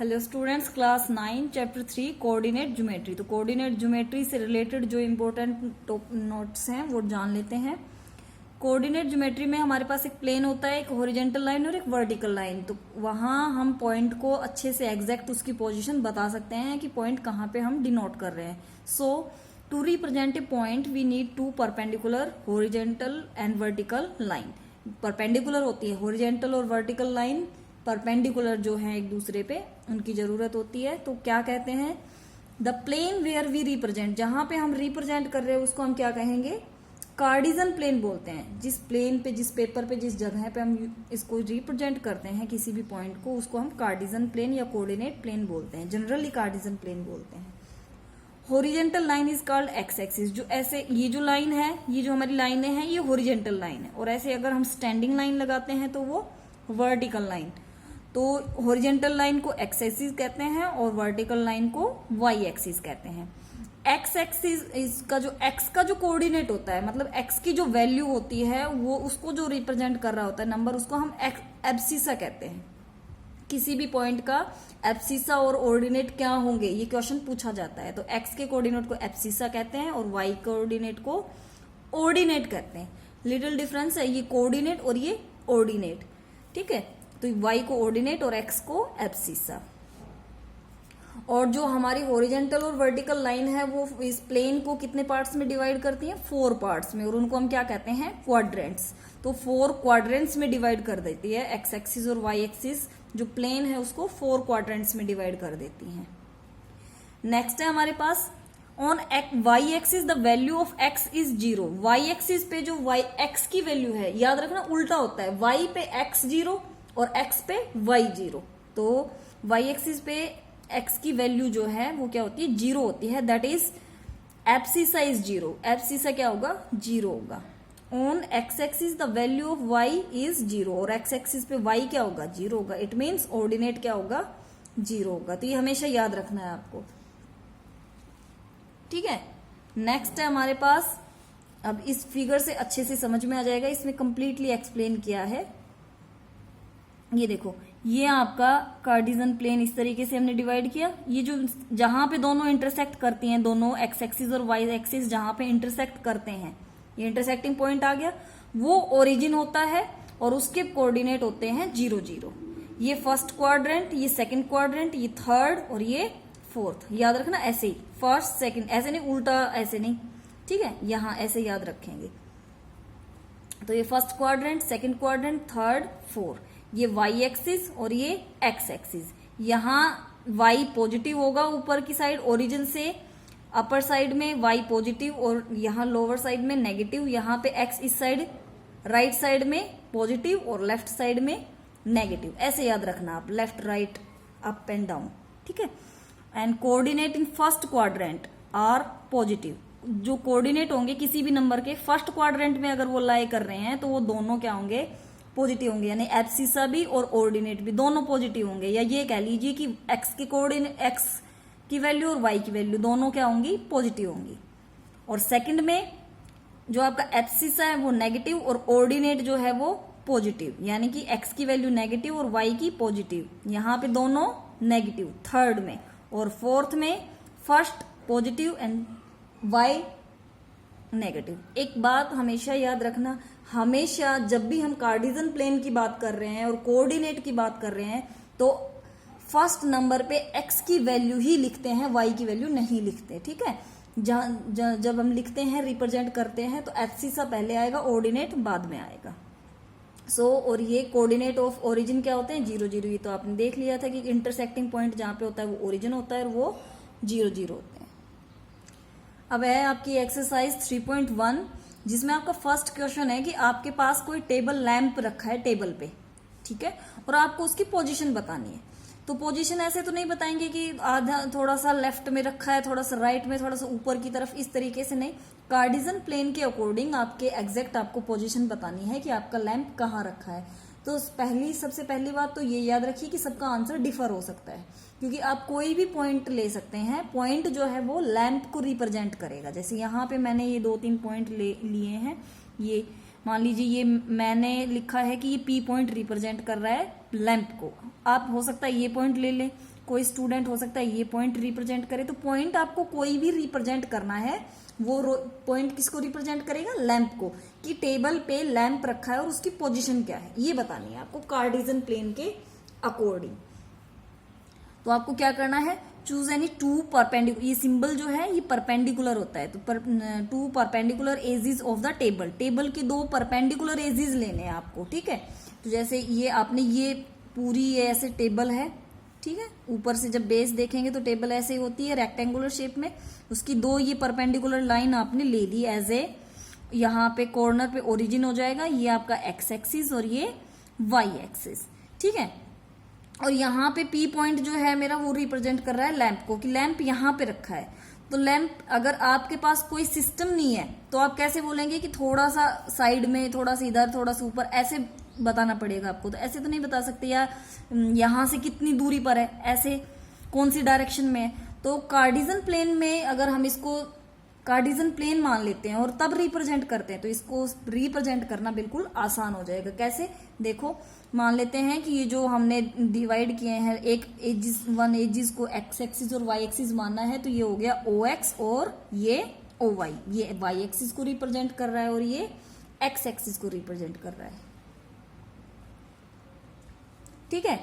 Hello students, class 9 chapter 3 coordinate geometry. तो coordinate geometry से related जो इम्पोर्टेंट नोट्स हैं वो जान लेते हैं। कोऑर्डिनेट ज्योमेट्री में हमारे पास एक प्लेन होता है, एक हॉरिजॉन्टल लाइन और एक वर्टिकल लाइन। तो वहां हम पॉइंट को अच्छे से एग्जैक्ट उसकी पोजीशन बता सकते हैं कि पॉइंट कहाँ पे हम डिनोट कर रहे हैं। So to represent a point we need to perpendicular horizontal and vertical line. Perpendicular होती है हॉरिजॉन्टल और वर्टिकल लाइन, परपेंडिकुलर जो है एक दूसरे पे, उनकी जरूरत होती है। तो क्या कहते हैं, the plane where we represent, जहां पे हम रिप्रेजेंट कर रहे हैं उसको हम क्या कहेंगे, कार्डिजन प्लेन बोलते हैं। जिस प्लेन पे, जिस पेपर पे, जिस जगह पे हम इसको रिप्रेजेंट करते हैं किसी भी पॉइंट को, उसको हम कार्डिजन प्लेन या कोऑर्डिनेट प्लेन बोलते हैं। जनरली कार्डिजन प्लेन बोलते हैं। Horizontal line is called x axis. जो ऐसे ये जो लाइन है, ये जो हमारी लाइनें हैं, ये हॉरिजॉन्टल लाइन है। और ऐसे अगर हम स्टैंडिंग लाइन लगाते हैं तो वो वर्टिकल लाइन। तो हॉरिजॉन्टल लाइन को एक्स एक्सिस कहते हैं और वर्टिकल लाइन को वाई एक्सिस कहते हैं। एक्स एक्सिस इसका जो एक्स का जो कोऑर्डिनेट होता है, मतलब एक्स की जो वैल्यू होती है, वो उसको जो रिप्रेजेंट कर रहा होता है नंबर, उसको हम एब्सिसा कहते हैं। किसी भी पॉइंट का एब्सिसा और ऑर्डिनेट क्या होंगे, ये क्वेश्चन पूछा जाता है। तो एक्स के कोऑर्डिनेट को एब्सिसा कहते हैं और वाई कोऑर्डिनेट को ऑर्डिनेट कहते हैं। लिटिल डिफरेंस है, ये कोऑर्डिनेट और ये ऑर्डिनेट, ठीक है। तो y को ऑर्डिनेट और x को एब्सिसा। और जो हमारी हॉरिजॉन्टल और वर्टिकल लाइन है वो इस प्लेन को कितने पार्ट्स में डिवाइड करती है, 4 पार्ट्स में, और उनको हम क्या कहते हैं, क्वाड्रेंट्स। तो 4 क्वाड्रेंट्स में डिवाइड कर देती है। एक्स एक्सिस और वाई एक्सिस जो प्लेन है उसको 4 क्वाड्रेंट्स में डिवाइड कर देती है। नेक्स्ट है हमारे पास on y axis the value of x is 0। Y axis पे जो वाई एक्स की वैल्यू है, याद रखना उल्टा होता है, वाई पे एक्स 0 और x पे y 0। तो y एक्सिस पे x की वैल्यू जो है वो क्या होती है, 0 होती है। That is abscissa is 0। Abscissa क्या होगा, 0 होगा। On x axis the value of y is 0 और x एक्सिस पे y क्या होगा, 0 होगा। इट मीन्स ऑर्डिनेट क्या होगा, 0 होगा। तो ये हमेशा याद रखना है आपको, ठीक है। नेक्स्ट है हमारे पास, अब इस फिगर से अच्छे से समझ में आ जाएगा, इसमें कंप्लीटली एक्सप्लेन किया है। ये देखो, ये आपका कार्डिजन प्लेन इस तरीके से हमने डिवाइड किया। ये जो जहां पे दोनों इंटरसेक्ट करती हैं, दोनों एक्स एक्सिस और वाई एक्सिस जहां पे इंटरसेक्ट करते हैं, ये इंटरसेक्टिंग पॉइंट आ गया, वो ओरिजिन होता है और उसके कोऑर्डिनेट होते हैं 0 0। ये फर्स्ट क्वाड्रेंट, ये सेकंड क्वाड्रेंट, ये थर्ड और ये फोर्थ। याद रखना ऐसे ही, फर्स्ट सेकंड, ऐसे नहीं, उल्टा ऐसे नहीं, ठीक है। यहां ऐसे याद रखेंगे। तो ये first quadrant, second quadrant, third, fourth. ये y एक्सिस और ये x एक्सिस। यहाँ y पॉजिटिव होगा ऊपर की साइड ओरिजिन से, अपर साइड में y पॉजिटिव और यहाँ लोअर साइड में नेगेटिव। यहाँ पे x इस साइड राइट साइड में पॉजिटिव और लेफ्ट साइड में नेगेटिव। ऐसे याद रखना आप, left right up and down, ठीक है। And coordinate in first quadrant are positive. जो कोऑर्डिनेट होंगे किसी भी नंबर के फर्स्ट क्वाड्रेंट में अगर वो लाई कर रहे हैं तो वो दोनों क्या होंगे, पॉजिटिव होंगे। यानी एब्सिसा भी और ऑर्डिनेट भी दोनों पॉजिटिव होंगे। या ये कह लीजिए कि एक्स के कोऑर्डिनेट, एक्स की वैल्यू और वाई की वैल्यू दोनों क्या होंगी, पॉजिटिव होंगी। और सेकंड में जो आपका एब्सिसा है वो नेगेटिव और ऑर्डिनेट जो है वो पॉजिटिव, यानी कि एक्स की वैल्यू नेगेटिव और वाई की पॉजिटिव। यहाँ पे दोनों नेगेटिव थर्ड में, और फोर्थ में first positive and y negative. एक बात हमेशा याद रखना, हमेशा जब भी हम कार्डिजन प्लेन की बात कर रहे हैं और कोऑर्डिनेट की बात कर रहे हैं तो फर्स्ट नंबर पे x की वैल्यू ही लिखते हैं, y की वैल्यू नहीं लिखते, ठीक है। जब हम लिखते हैं, रिप्रेजेंट करते हैं, तो एब्सिसा पहले आएगा, ऑर्डिनेट बाद में आएगा। और ये कोऑर्डिनेट ऑफ ओरिजिन क्या होते हैं, 0 0। ये तो आपने देख लिया था कि इंटरसेक्टिंग पॉइंट जहां पे होता है वो ओरिजिन होता है और वो 0 0 होते हैं। अब है आपकी एक्सरसाइज 3.1, जिसमें आपका फर्स्ट क्वेश्चन है कि आपके पास कोई टेबल लैंप रखा है टेबल पे, ठीक है, और आपको उसकी पोजीशन बतानी है। तो पोजीशन ऐसे तो नहीं बताएंगे कि आधा थोड़ा सा लेफ्ट में रखा है, थोड़ा सा राइट में, थोड़ा सा ऊपर की तरफ, इस तरीके से नहीं। कार्डिजन प्लेन के अकॉर्डिंग आपके एग्जैक्ट आपको पोजीशन बतानी है कि आपका लैंप कहाँ रखा है। तो सबसे पहली बात तो ये याद रखिए कि सबका आंसर डिफर हो सकता है, क्योंकि आप कोई भी पॉइंट ले सकते हैं। पॉइंट जो है वो लैंप को रिप्रेजेंट करेगा। जैसे यहाँ पे मैंने ये 2-3 पॉइंट लिए हैं। ये मान लीजिए, ये मैंने लिखा है कि ये P पॉइंट रिप्रेजेंट कर रहा है लैंप को। आप हो सकता है ये पॉइंट ले लें, कोई स्टूडेंट हो सकता है ये पॉइंट रिप्रेजेंट करे, तो पॉइंट आपको कोई भी रिप्रेजेंट करना है, वो पॉइंट किसको रिप्रेजेंट करेगा, लैंप को, कि टेबल पे लैंप रखा है और उसकी पोजीशन क्या है ये बतानी है आपको कार्टेशियन प्लेन के अकॉर्डिंग। तो आपको क्या करना है, चूज एनी टू परपेंडिकुलर, ये सिंबल जो है ये परपेंडिकुलर होता है, तो two perpendicular axes of the table, table के दो परपेंडिकुलर एजेस लेने हैं आपको, ठीक है। तो जैसे ये आपने ये पूरी ये ऐसे टेबल है, ठीक है, ऊपर से जब बेस देखेंगे तो टेबल ऐसे ही होती है रेक्टेंगुलर शेप में, उसकी दो ये परपेंडिकुलर लाइन आपने ले ली एज ए, यहाँ पे कॉर्नर पे ओरिजिन हो जाएगा, ये आपका एक्स एक्सिस और ये वाई एक्सिस, ठीक है। और यहाँ पे पी पॉइंट जो है मेरा वो रिप्रेजेंट कर रहा है लैंप को, कि लैंप यहाँ पे रखा है। तो लैंप अगर आपके पास कोई सिस्टम नहीं है तो आप कैसे बोलेंगे कि थोड़ा सा साइड में, थोड़ा सा इधर, थोड़ा सा ऊपर, ऐसे बताना पड़ेगा आपको। तो ऐसे तो नहीं बता सकते, या यहाँ से कितनी दूरी पर है, ऐसे कौन सी डायरेक्शन में है। तो कार्टेशियन प्लेन में अगर हम इसको कार्टेशियन प्लेन मान लेते हैं और तब रिप्रेजेंट करते हैं तो इसको रिप्रेजेंट करना बिल्कुल आसान हो जाएगा। कैसे, देखो मान लेते हैं कि ये जो हमने डिवाइड किए हैं, एक एजिस, वन एजिस को एक्स एक्सिस और वाई एक्सिस मानना है, तो ये हो गया ओ एक्स और ये ओ वाई, ये वाई एक्सिस को रिप्रेजेंट कर रहा है और ये एक्स एक्सिस को रिप्रेजेंट कर रहा है, ठीक है।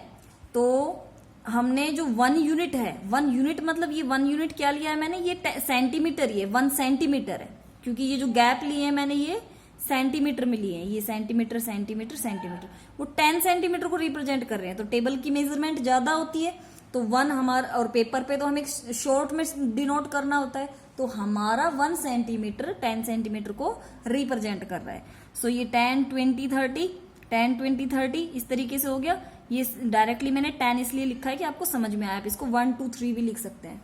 तो हमने जो 1 यूनिट है, 1 यूनिट मतलब ये 1 यूनिट क्या लिया है मैंने, ये सेंटीमीटर, ये 1 सेंटीमीटर है, क्योंकि ये जो गैप लिए हैं मैंने ये सेंटीमीटर में लिए हैं, ये सेंटीमीटर सेंटीमीटर सेंटीमीटर, वो 10 सेंटीमीटर को रिप्रेजेंट कर रहे हैं। तो टेबल की मेजरमेंट ज्यादा होती है, तो 1 हमारा, और पेपर पे तो हमें शॉर्ट में डिनोट करना होता है, तो हमारा 1 सेंटीमीटर 10 सेंटीमीटर को रिप्रेजेंट कर रहा है। सो ये 10 20 30 10 20 30 इस तरीके से हो गया। ये डायरेक्टली मैंने 10 इसलिए लिखा है कि आपको समझ में आया, आप इसको 1 2 3 भी लिख सकते हैं,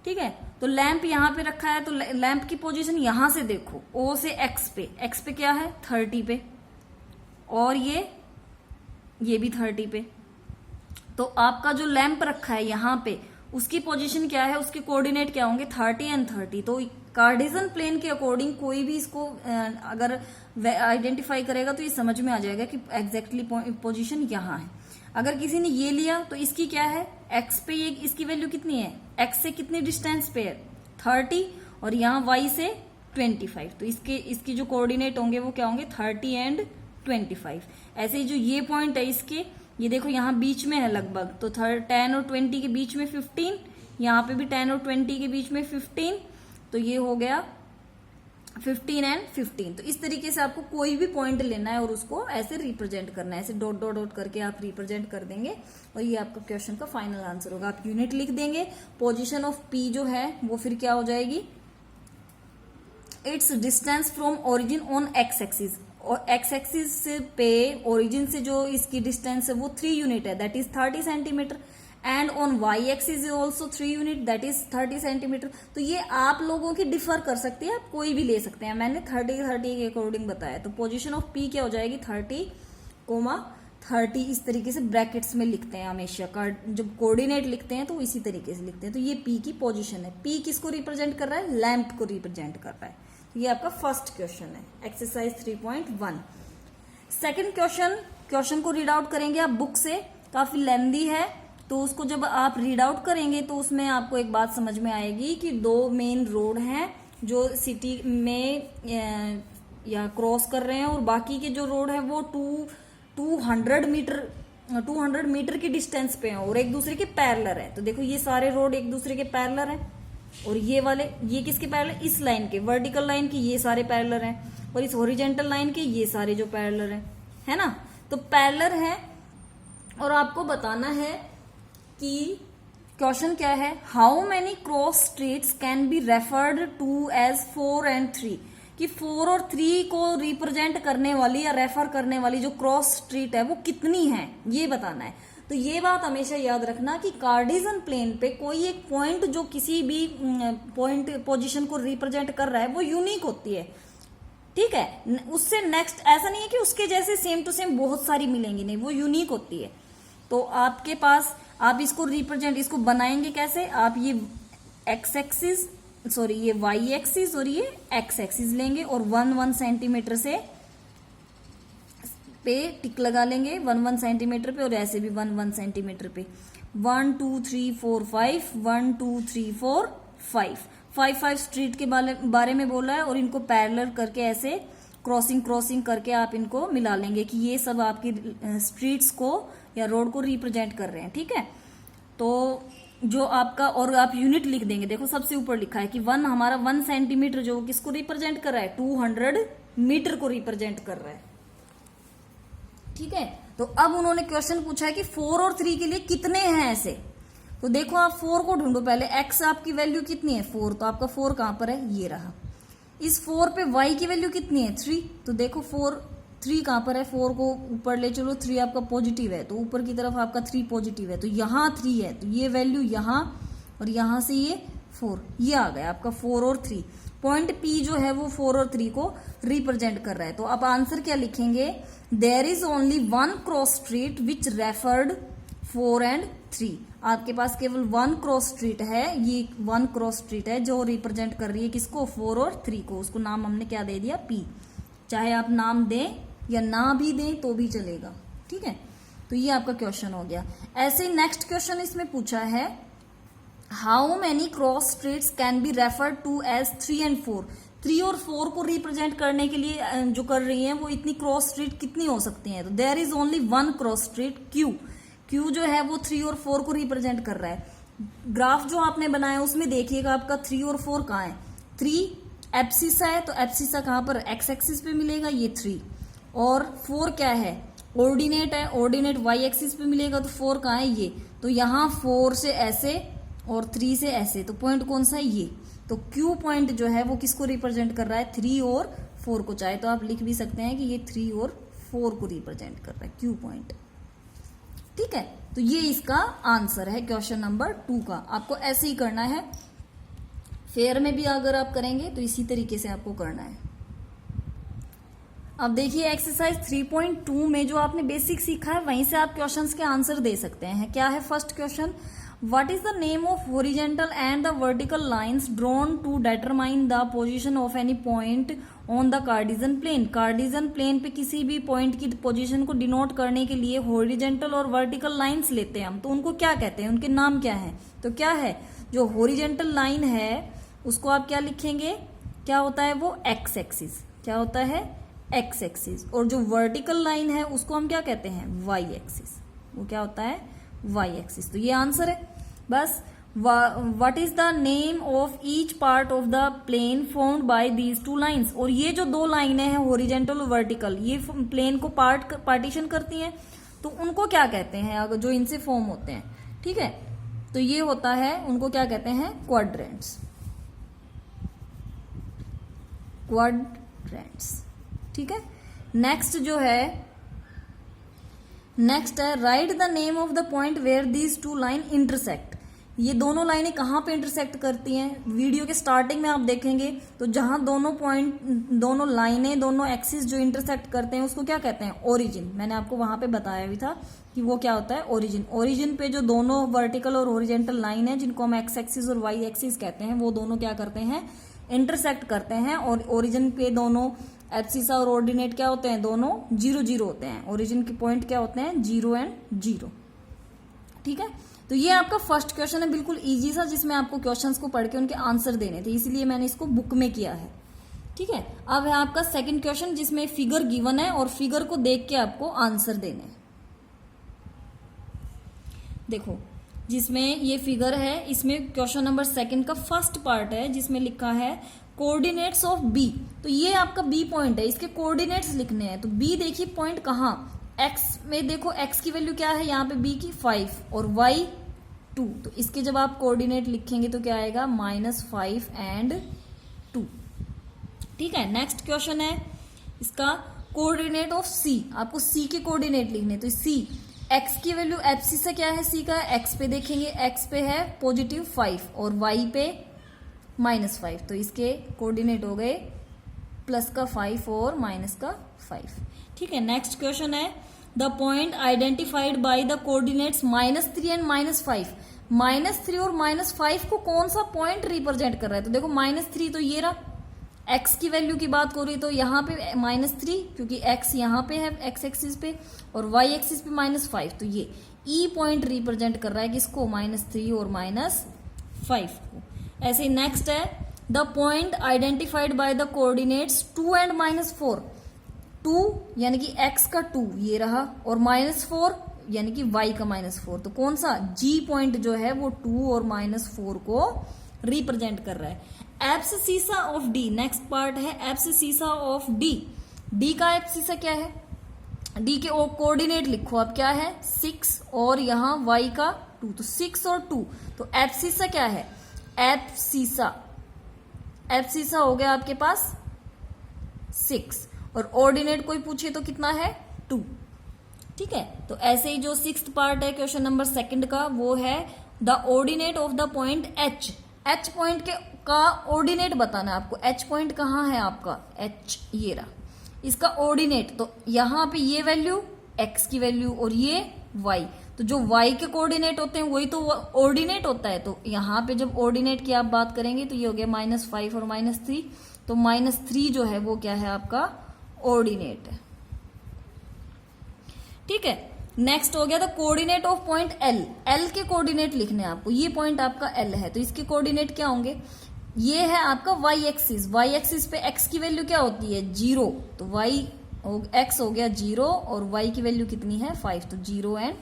ठीक है। तो लैंप यहाँ पे रखा है, तो लैंप की पोजीशन यहां से देखो, ओ से एक्स पे क्या है 30 पे, और ये भी 30 पे। तो आपका जो लैंप रखा है यहाँ पे उसकी पोजीशन क्या है, उसके कोऑर्डिनेट क्या होंगे 30 एंड 30। तो कार्टेशियन प्लेन के अकॉर्डिंग कोई भी इसको अगर आइडेंटिफाई करेगा तो ये समझ में आ जाएगा कि एग्जैक्टली पोजीशन यहाँ है। अगर किसी ने ये लिया तो इसकी क्या है, एक्स पे ये इसकी वैल्यू कितनी है, एक्स से कितनी डिस्टेंस पे है 30, और यहाँ वाई से 25। तो इसकी जो कोऑर्डिनेट होंगे वो क्या होंगे 30 एंड 25। ऐसे ही जो ये पॉइंट है इसके, ये देखो यहाँ बीच में है लगभग, तो 10 और 20 के बीच में 15, यहाँ पे भी 10 और 20 के बीच में 15, तो ये हो गया 15 एंड 15। तो इस तरीके से आपको कोई भी पॉइंट लेना है और उसको ऐसे रिप्रेजेंट करना है, ऐसे डॉट डॉट डॉट करके आप रिप्रेजेंट कर देंगे और ये आपका क्वेश्चन का फाइनल आंसर होगा। आप यूनिट लिख देंगे, पोजीशन ऑफ पी जो है वो फिर क्या हो जाएगी, it's distance from origin on x axis, और एक्स एक्सिस से पे ओरिजिन से जो इसकी डिस्टेंस है वो 3 यूनिट है, that is 30 centimetre, and on y axis is also 3 unit, that is 30 centimetre. तो ये आप लोगों की डिफर कर सकती है, आप कोई भी ले सकते हैं, मैंने 30 के अकॉर्डिंग बताया। तो पोजीशन ऑफ पी क्या हो जाएगी 30, इस तरीके से ब्रैकेट्स में लिखते हैं हमेशा, जब कोऑर्डिनेट लिखते हैं तो इसी तरीके से लिखते हैं। तो ये पी की पोजीशन है, पी किसको रिप्रेजेंट कर रहा है, लैंप को रिप्रेजेंट कर रहा है। ये आपका फर्स्ट क्वेश्चन है, एक्सरसाइज 3.1। सेकंड क्वेश्चन को रीड आउट करेंगे आप बुक से, काफी लेंदी है, तो उसको जब आप रीड आउट करेंगे तो उसमें आपको एक बात समझ में आएगी कि 2 मेन रोड हैं जो सिटी में या क्रॉस कर रहे हैं, और बाकी के जो रोड है वो 200 मीटर की डिस्टेंस पे है और एक दूसरे के पैरेलल है। तो देखो ये सारे रोड एक दूसरे के पैरेलल हैं, और ये वाले ये किसके पैरेलल, इस लाइन के, वर्टिकल लाइन के ये सारे पैरेलल हैं, और इस हॉरिजॉन्टल लाइन के ये सारे जो पैरेलल हैं, है ना। तो पैरेलल है, और आपको बताना है कि क्वेश्चन क्या है, how many cross streets can be referred to as 4 and 3, कि 4 और 3 को रिप्रेजेंट करने वाली या रेफर करने वाली जो क्रॉस स्ट्रीट है वो कितनी है, ये बताना है। तो ये बात हमेशा याद रखना कि कार्टेशियन प्लेन पे कोई एक पॉइंट जो किसी भी पॉइंट पोजीशन को रिप्रेजेंट कर रहा है वो यूनिक होती है, ठीक है। उससे नेक्स्ट ऐसा नहीं है कि उसके जैसे सेम टू सेम बहुत सारी मिलेंगी, नहीं, वो यूनिक होती है। तो आपके पास आप इसको रिप्रेजेंट, इसको बनाएंगे कैसे, आप ये ये वाई एक्सिस और ये एक्स एक्सिस लेंगे और 1 सेंटीमीटर से पे टिक लगा लेंगे, 1 सेंटीमीटर पे, और ऐसे भी 1 सेंटीमीटर पे। 1 2 3 4 5, 1 2 3 4 5, 5 स्ट्रीट के बारे में बोला है और इनको पैरेलल करके ऐसे क्रॉसिंग करके आप इनको मिला लेंगे कि ये सब आपकी स्ट्रीट्स को या रोड को रिप्रेजेंट कर रहे हैं। ठीक है, तो जो आपका, और आप यूनिट लिख देंगे। देखो सबसे ऊपर लिखा है कि हमारा 1 सेंटीमीटर जो किसको रिप्रेजेंट कर रहा है, 200 मीटर को रिप्रेजेंट कर रहा है। ठीक है, तो अब उन्होंने क्वेश्चन पूछा है कि 4 और 3 के लिए कितने हैं ऐसे। तो देखो आप 4 को ढूंढो पहले, x आपकी वैल्यू कितनी है 4, तो आपका 4 कहां पर है, ये रहा। इस 4 पे y की वैल्यू कितनी है 3, तो देखो 3 कहां पर है, 4 को ऊपर ले चलो, 3 आपका पॉजिटिव है तो ऊपर की तरफ आपका 3 पॉजिटिव है, तो यहाँ 3 है, तो ये वैल्यू यहाँ और यहाँ से ये 4, ये आ गया आपका 4 और 3। पॉइंट P जो है वो 4 और 3 को रिप्रेजेंट कर रहा है। तो अब आंसर क्या लिखेंगे, there is only 1 cross street which referred 4 and 3। आपके पास केवल 1 क्रॉस स्ट्रीट है, ये 1 क्रॉस स्ट्रीट है जो रिप्रेजेंट कर रही है किसको, 4 और 3 को। उसको नाम हमने क्या दे दिया, P। चाहे आप नाम दें या ना भी दें तो भी चलेगा। ठीक है, तो ये आपका क्वेश्चन हो गया। ऐसे ही नेक्स्ट क्वेश्चन इसमें पूछा है, how many cross streets can be referred to as 3 and 4। 3 और 4 को रिप्रेजेंट करने के लिए जो कर रही हैं वो इतनी क्रॉस स्ट्रीट कितनी हो सकती हैं, तो there is only 1 cross street Q। Q जो है वो 3 और 4 को रिप्रेजेंट कर रहा है। ग्राफ जो आपने बनाया उसमें देखिएगा आपका 3 और 4 कहाँ है, 3 एब्सिसा है, तो एब्सिसा कहाँ पर, x एक्सिस पे मिलेगा ये 3, और 4 क्या है, ऑर्डिनेट है, ऑर्डिनेट y एक्सिस पे मिलेगा, तो 4 कहाँ है ये, तो यहाँ 4 से ऐसे और 3 से ऐसे, तो पॉइंट कौन सा है ये। तो Q पॉइंट जो है वो किसको रिप्रेजेंट कर रहा है, 3 और 4 को। चाहे तो आप लिख भी सकते हैं कि ये 3 और 4 को रिप्रेजेंट कर रहा है Q पॉइंट। ठीक है, तो ये इसका आंसर है क्वेश्चन नंबर 2 का। आपको ऐसे ही करना है, फेयर में भी अगर आप करेंगे तो इसी तरीके से आपको करना है। अब देखिए एक्सरसाइज 3.2 में जो आपने बेसिक सीखा है वहीं से आप क्वेश्चंस के आंसर दे सकते हैं। क्या है first question, what is the name of horizontal and the vertical lines drawn to determine the position of any point on the Cartesian plane. Cartesian plane पे किसी भी पॉइंट की पोजीशन को डिनोट करने के लिए हॉरिजॉन्टल और वर्टिकल लाइंस लेते हैं हम, तो उनको क्या कहते हैं, उनके नाम क्या है। तो क्या है, जो हॉरिजॉन्टल लाइन है उसको आप क्या लिखेंगे, क्या होता है वो एक्स एक्सिस, क्या होता है एक्स एक्सिस, और जो वर्टिकल लाइन है उसको हम क्या कहते हैं, वाई एक्सिस, वो क्या होता है वाई एक्सिस। तो ये आंसर है बस। What is the name of each part of the plane formed by these 2 lines. और ये जो 2 लाइनें हैं हॉरिजॉन्टल और वर्टिकल, ये प्लेन को पार्टीशन करती हैं, तो उनको क्या कहते हैं अगर जो इनसे फॉर्म होते हैं। ठीक है, तो ये होता है, उनको क्या कहते हैं, क्वाड्रेंट्स, क्वाड्रेंट्स। ठीक है, नेक्स्ट जो है, नेक्स्ट है write the name of the point where these 2 line intersect. ये दोनों लाइनें कहाँ पे इंटरसेक्ट करती हैं, वीडियो के स्टार्टिंग में आप देखेंगे तो जहां दोनों पॉइंट, दोनों लाइनें, दोनों एक्सिस जो इंटरसेक्ट करते हैं उसको क्या कहते हैं, ओरिजिन। मैंने आपको वहां पे बताया भी था कि वो क्या होता है, ओरिजिन। ओरिजिन पे जो दोनों वर्टिकल और हॉरिजॉन्टल लाइन है जिनको हम एक्स एक्सिस और वाई एक्सिस कहते हैं, वो दोनों क्या करते हैं, इंटरसेक्ट करते हैं। और ओरिजिन पे दोनों एब्सिसा और ऑर्डिनेट क्या होते हैं, दोनों 0 0 होते हैं। ओरिजिन के पॉइंट क्या होते हैं, 0 एंड 0। ठीक है, तो ये आपका फर्स्ट क्वेश्चन है, बिल्कुल इजी सा, जिसमें आपको क्वेश्चंस को पढ़ के उनके आंसर देने थे, इसलिए मैंने इसको बुक में किया है। ठीक है, अब है आपका सेकंड क्वेश्चन जिसमें फिगर गिवन है और फिगर को देख के आपको आंसर देने हैं। देखो जिसमें ये फिगर है, इसमें क्वेश्चन नंबर 2 का फर्स्ट पार्ट है जिसमें लिखा है कोऑर्डिनेट्स ऑफ बी। तो ये आपका बी पॉइंट है, इसके कोऑर्डिनेट्स लिखने हैं। तो बी देखिए पॉइंट कहाँ, एक्स में देखो, एक्स की वैल्यू क्या है यहाँ पे बी की 5 और वाई 2। तो इसके जब आप कोऑर्डिनेट लिखेंगे तो क्या आएगा, -5 एंड 2। ठीक है, नेक्स्ट क्वेश्चन है इसका कोऑर्डिनेट ऑफ सी। आपको सी के कोऑर्डिनेट लिखने, तो सी एक्स की वैल्यू एब्सिसा क्या है सी का, एक्स पे देखेंगे, एक्स पे है +5 और वाई पे -5। तो इसके कोऑर्डिनेट हो गए +5 और -5। ठीक है, नेक्स्ट क्वेश्चन है the point identified by the coordinates -3 and -5। -3 और -5 को कौन सा पॉइंट रिप्रेजेंट कर रहा है, तो देखो -3 तो ये रहा, x की वैल्यू की बात करूँ तो यहाँ पे -3 क्योंकि x यहाँ पे है x एक्सिस पे और y एक्सिस पे -5, तो ये ई पॉइंट रिप्रेजेंट कर रहा है किसको, -3 और -5 को। ऐसे ही नेक्स्ट है the point identified by the coordinates 2 and -4। 2 यानी कि x का 2 ये रहा, और -4 यानी कि y का -4। तो कौन सा G पॉइंट जो है वो 2 और -4 को रिप्रेजेंट कर रहा है। Abscissa of D, next part है एब्सिसा ऑफ D। D का एब्सिसा क्या है, D के कोऑर्डिनेट लिखो अब क्या है 6 और यहाँ y का 2, तो 6 और 2। तो एब्सिसा क्या है, एब्सिसा हो गया आपके पास 6, और ऑर्डिनेट कोई पूछे तो कितना है 2। ठीक है, तो ऐसे ही जो 6th पार्ट है क्वेश्चन नंबर 2 का, वो है the ordinate of the point H। H point के का ऑर्डिनेट बताना है आपको। H पॉइंट कहाँ है आपका, H ये रहा, इसका ऑर्डिनेट। तो यहाँ पे ये वैल्यू x की वैल्यू और ये y, तो जो y के कोऑर्डिनेट होते हैं वही तो ऑर्डिनेट होता है। तो यहाँ पे जब ऑर्डिनेट की आप बात करेंगे तो ये हो गया -5 और -3, तो -3 जो है वो क्या है आपका ऑर्डिनेट है। ठीक है, नेक्स्ट हो गया the coordinate of point L। L के कोऑर्डिनेट लिखने हैं आपको, ये पॉइंट आपका L है, तो इसके कोऑर्डिनेट क्या होंगे, ये है आपका y एक्सिस। y एक्सिस पे x की वैल्यू क्या होती है 0, तो x हो गया 0 और y की वैल्यू कितनी है 5, तो 0 एंड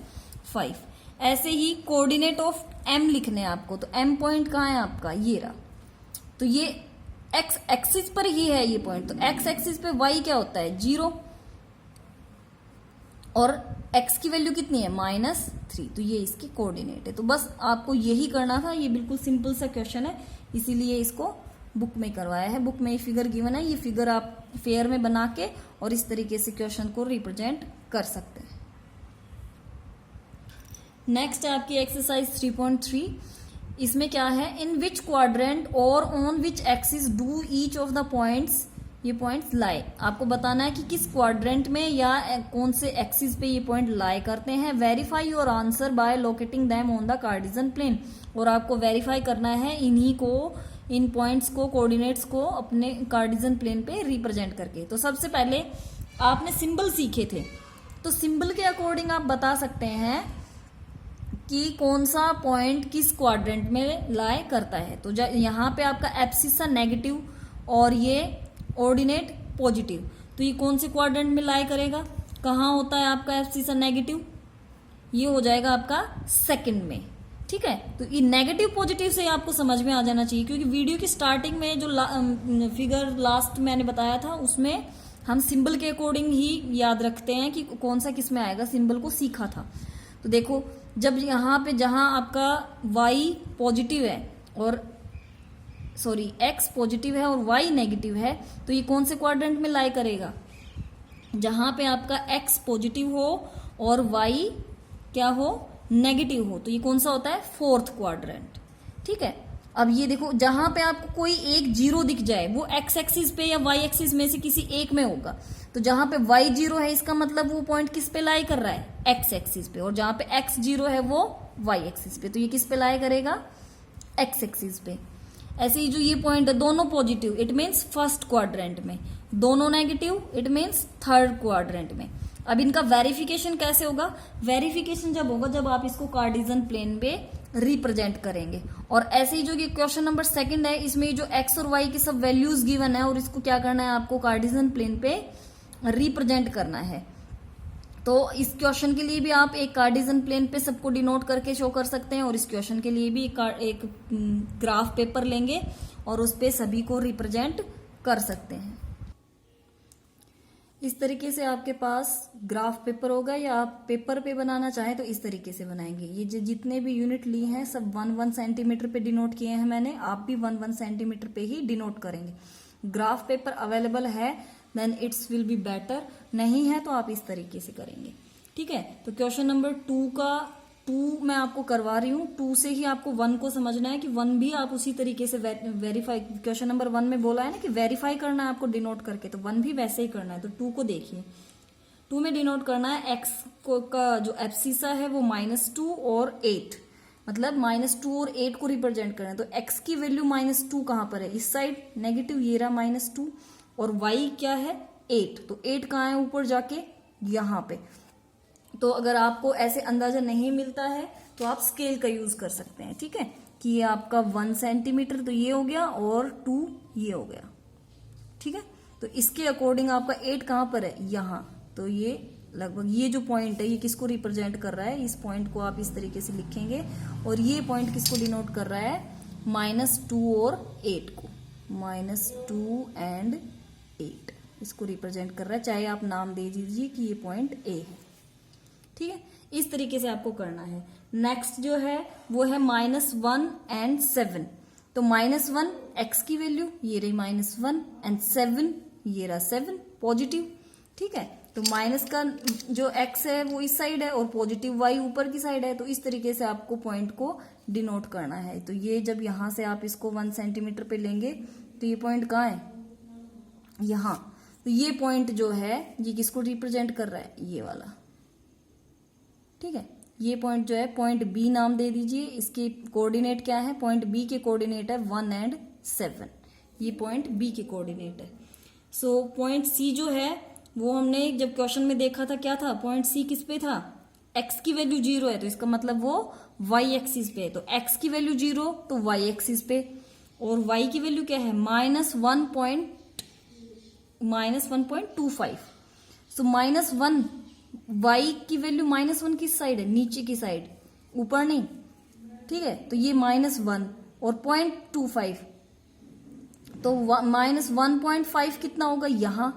5। ऐसे ही कोऑर्डिनेट ऑफ M लिखने हैं आपको, तो M पॉइंट कहाँ है आपका, ये रहा, तो ये x एक्सिस पर ही है ये पॉइंट। तो x एक्सिस पे y क्या होता है 0 और x की वैल्यू कितनी है -3, तो ये इसकी कोऑर्डिनेट है। तो बस आपको यही करना था, ये बिल्कुल सिंपल सा क्वेश्चन है, इसीलिए इसको बुक में करवाया है। बुक में ये फिगर गिवन है, ये फिगर आप फेयर में बना के और इस तरीके से क्वेश्चन को रिप्रेजेंट कर सकते हैं। नेक्स्ट है आपकी एक्सरसाइज 3.3। इसमें क्या है, इन विच क्वाड्रेंट और on which axis do each of the points, ये पॉइंट्स लाई। आपको बताना है कि किस क्वाड्रेंट में या कौन से एक्सिस पे ये पॉइंट लाई करते हैं। Verify your answer by locating them on the Cartesian plane, और आपको वेरीफाई करना है इन्हीं को, इन पॉइंट्स को, कोऑर्डिनेट्स को अपने कार्टेशियन प्लेन पे रिप्रेजेंट करके। तो सबसे पहले आपने सिंबल सीखे थे, तो सिंबल के अकॉर्डिंग आप बता सकते हैं कि कौन सा पॉइंट किस क्वाड्रेंट में लाई करता है। तो यहाँ पे आपका एब्सिसा नेगेटिव और ये ऑर्डिनेट पॉजिटिव, तो ये कौन से क्वाड्रेंट में लाई करेगा, कहाँ होता है आपका एब्सिसा नेगेटिव, ये हो जाएगा आपका सेकंड में। ठीक है, तो ये नेगेटिव पॉजिटिव से आपको समझ में आ जाना चाहिए, क्योंकि वीडियो की स्टार्टिंग में जो फिगर लास्ट मैंने बताया था उसमें हम सिंबल के अकॉर्डिंग ही याद रखते हैं कि कौन सा किस में आएगा, सिंबल को सीखा था। तो देखो, जब यहाँ पे जहां आपका y पॉजिटिव है और x पॉजिटिव है और y नेगेटिव है, तो ये कौन से क्वाड्रेंट में लाई करेगा, जहां पे आपका x पॉजिटिव हो और y क्या हो नेगेटिव हो, तो ये कौन सा होता है 4th क्वाड्रेंट। ठीक है, अब ये देखो, जहां पे आपको कोई एक 0 दिख जाए वो x एक्सिस पे या y एक्सिस में से किसी एक में होगा। तो जहां पे y 0 है इसका मतलब वो पॉइंट किस पे लाई कर रहा है x एक्सिस पे, और जहां पे x 0 है वो y एक्सिस पे, तो ये किस पे लाई करेगा x एक्सिस पे। ऐसे ही जो ये पॉइंट है दोनों positive, it means first quadrant में, दोनों negative, it means third quadrant में। अब इनका वेरिफिकेशन कैसे होगा, वेरिफिकेशन जब होगा जब आप इसको कार्टेशियन प्लेन पे रिप्रेजेंट करेंगे। और ऐसे ही जो ये क्वेश्चन नंबर 2 है, इसमें जो x और y की सब वैल्यूज गिवन है और इसको क्या करना है आपको कार्टेशियन प्लेन पे रिप्रेजेंट करना है। तो इस क्वेश्चन के लिए भी आप एक कार्टेशियन प्लेन पे सबको डिनोट करके शो कर सकते हैं, और इस क्वेश्चन के लिए भी एक ग्राफ पेपर लेंगे और उस पे सभी को रिप्रेजेंट कर सकते हैं। इस तरीके से आपके पास ग्राफ पेपर होगा, या आप पेपर पे बनाना चाहें तो इस तरीके से बनाएंगे। ये जितने भी यूनिट ली हैं सब 1-1 सेंटीमीटर पे डिनोट किए हैं मैंने, आप भी 1-1 सेंटीमीटर पे ही डिनोट करेंगे। ग्राफ पेपर अवेलेबल है then it's will be better, नहीं है तो आप इस तरीके से करेंगे। ठीक है, तो क्वेश्चन नंबर 2 मैं आपको करवा रही हूँ। 2 से ही आपको 1 को समझना है कि 1 भी आप उसी तरीके से वेरीफाई, क्वेश्चन नंबर 1 में बोला है ना कि वेरीफाई करना है आपको डिनोट करके, तो 1 भी वैसे ही करना है। तो 2 को देखिए, 2 में डिनोट करना है x का जो एब्सिसा है वो -2 और 8, मतलब -2 और 8 को रिप्रेजेंट करना है। तो x की वैल्यू -2 कहाँ पर है, इस साइड नेगेटिव, ये रहा -2, और y क्या है 8, तो 8 कहाँ है ऊपर जाके यहाँ पे, तो अगर आपको ऐसे अंदाजा नहीं मिलता है तो आप स्केल का यूज कर सकते हैं, ठीक है, कि ये आपका 1 सेंटीमीटर तो ये हो गया और 2 ये हो गया, ठीक है। तो इसके अकॉर्डिंग आपका 8 कहां पर है, यहां, तो ये लगभग ये जो पॉइंट है ये किसको रिप्रेजेंट कर रहा है, इस पॉइंट को आप इस तरीके से लिखेंगे, और ये पॉइंट किसको डिनोट कर रहा है, -2 और 8 को, -2 एंड 8 इसको रिप्रेजेंट कर रहा है, चाहे आप नाम दे दीजिए कि ये पॉइंट ए है, ठीक है। इस तरीके से आपको करना है। नेक्स्ट जो है वो है -1 एंड 7, तो -1 x की वैल्यू ये रही -1 एंड 7 ये रहा 7 पॉजिटिव, ठीक है। तो माइनस का जो x है वो इस साइड है और पॉजिटिव y ऊपर की साइड है, तो इस तरीके से आपको पॉइंट को डिनोट करना है। तो ये जब यहां से आप इसको 1 सेंटीमीटर पे लेंगे तो ये पॉइंट कहाँ है, यहां, तो ये पॉइंट जो है ये किसको रिप्रेजेंट कर रहा है, ये वाला, ठीक है। ये पॉइंट जो है पॉइंट बी नाम दे दीजिए, इसके कोऑर्डिनेट क्या है, पॉइंट बी के कोऑर्डिनेट है 1 एंड 7, ये पॉइंट बी के कोऑर्डिनेट है। सो पॉइंट सी जो है वो हमने जब क्वेश्चन में देखा था क्या था, पॉइंट सी किस पे था, x की वैल्यू 0 है तो इसका मतलब वो y एक्सिस पे है, तो x की वैल्यू 0 तो y एक्सिस पे, और y की वैल्यू क्या है -1.25, सो -1, y की वैल्यू -1 किस साइड है, नीचे की साइड, ऊपर नहीं, ठीक है। तो ये -1 और 0.25, तो -1.5 कितना होगा, यहां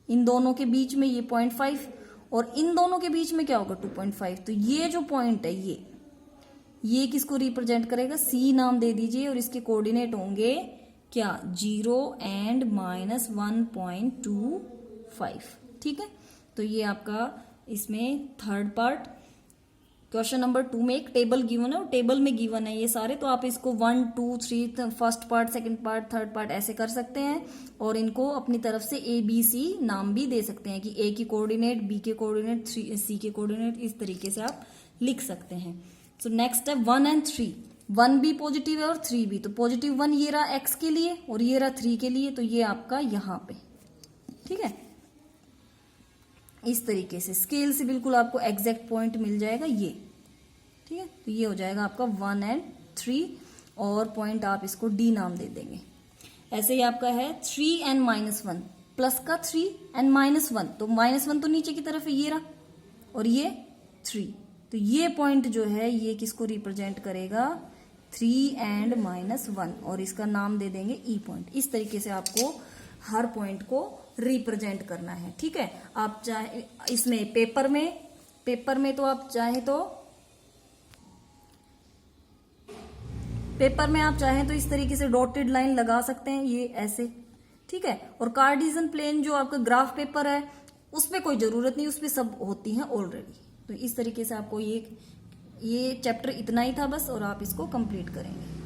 इन दोनों के बीच में ये 0.5, और इन दोनों के बीच में क्या होगा 2.5, तो ये जो पॉइंट है ये किसको रिप्रेजेंट करेगा, C नाम दे दीजिए, और इसके कोऑर्डिनेट होंगे क्या 0 एंड -1.25, ठीक है। तो ये आपका इसमें थर्ड पार्ट, क्वेश्चन नंबर 2 में एक टेबल गिवन है, और टेबल में गिवन है ये सारे, तो आप इसको 1 2 3 first part, second part, third part ऐसे कर सकते हैं, और इनको अपनी तरफ से ABC नाम भी दे सकते हैं कि A की कोऑर्डिनेट, B के कोऑर्डिनेट, C के कोऑर्डिनेट, इस तरीके से आप लिख सकते हैं। सो नेक्स्ट है 1 एंड 3, 1 भी पॉजिटिव है और 3 भी, तो पॉजिटिव 1 ये रहा x के लिए और ये रहा 3 के लिए, तो ये आपका यहाँ पे, ठीक है। इस तरीके से स्केल से बिल्कुल आपको एग्जैक्ट पॉइंट मिल जाएगा ये, ठीक है। तो ये हो जाएगा आपका 1 एंड 3, और पॉइंट आप इसको D नाम दे देंगे। ऐसे ही आपका है 3 एंड -1, प्लस का 3 एंड -1, तो -1 तो नीचे की तरफ है ये रहा, और ये 3, तो ये पॉइंट जो है ये किसको रिप्रेजेंट करेगा, 3 एंड -1, और इसका नाम दे देंगे E पॉइंट। इस तरीके से आपको हर पॉइंट को रिप्रेजेंट करना है, ठीक है। आप चाहे इसमें पेपर में तो आप चाहे तो पेपर में आप चाहें तो इस तरीके से डॉटेड लाइन लगा सकते हैं, ये ऐसे, ठीक है। और कार्टेशियन प्लेन जो आपका ग्राफ पेपर है उसमें कोई जरूरत नहीं, उसमें सब होती हैं ऑलरेडी। तो इस तरीके से आपको ये चैप्टर इतना ही था बस, और आप इसको कंप्लीट करेंगे।